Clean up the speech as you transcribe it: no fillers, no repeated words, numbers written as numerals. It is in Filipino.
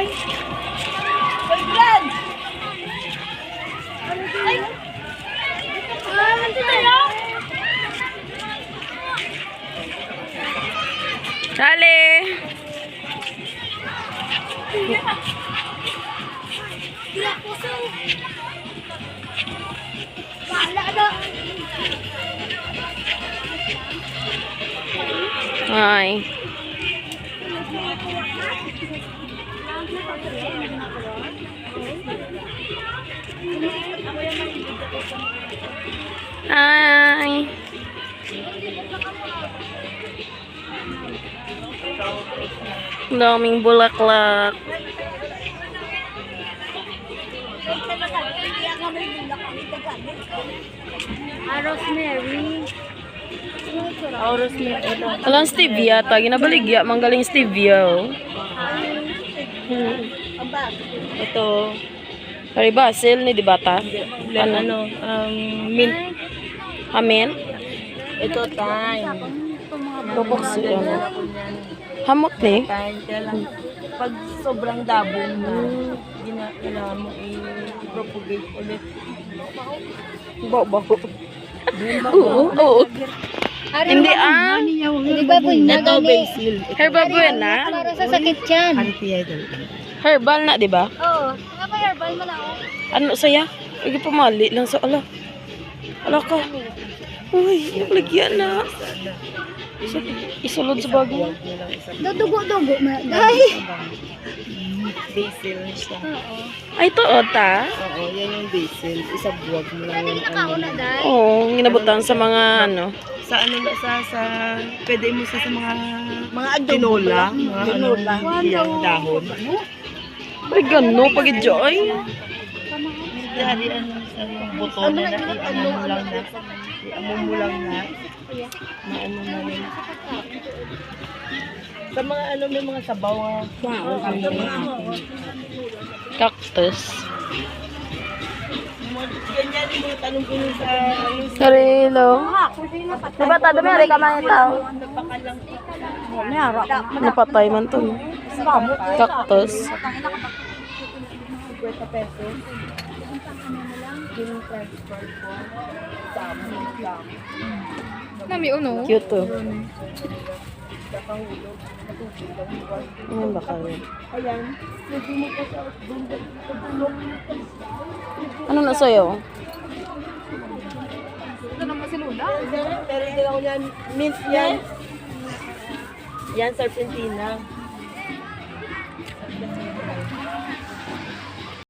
Ay! Ay! Dali! Ay. Hi. Daming bulaklak. Rosemary. Rosemary. Alang stevia ta, ginabaligya manggaling stevia oh. Ito. Pari basil ni di bata. Ano? Mint. Amen. Ito, thyme. Bubok siya no. Hamot ni. Thyme. Kaya lang, pag sobrang dabong na, kailangan mo i-propagate ulit. Baho. Oo. Hindi Di ba po ito, basil. Herbal buena. Para sa sakit yan. Anti-idol. Herbal na, di ba? Oo. Nga pa herbal mo na ako. Ano saya? Igi pumali lang sa ala. Ala ka. Uy, yung lagyan na. Isulod sa bago. Dudugo-dugo. Ay! Basil siya. Ay, ito ota. Oo, yan yung basil. Isang buwag mo lang yung Nakauna dahil. Oo, ginabutan sa mga ano. Sa ano na sa pwede mo sa mga Mga tinola, mga Tinola. yung dahon. Ay, gano, pag-enjoy. Dari ano sa yung buto na i-ano mo lang na. I-ano mo lang na. Maano na yun. Sa mga ano may mga sabaw. Cactus. Ganyan yung mga tanong ko sa ano Karelo. Diba, tada may ari ka man itaw. Napatay man to. No? Cactus. Mami, uno. Cute to. Ano ba kayo? Ano na sa'yo? Ito naman si Luna. pero hindi ako yan mint yan. Yan serpentina.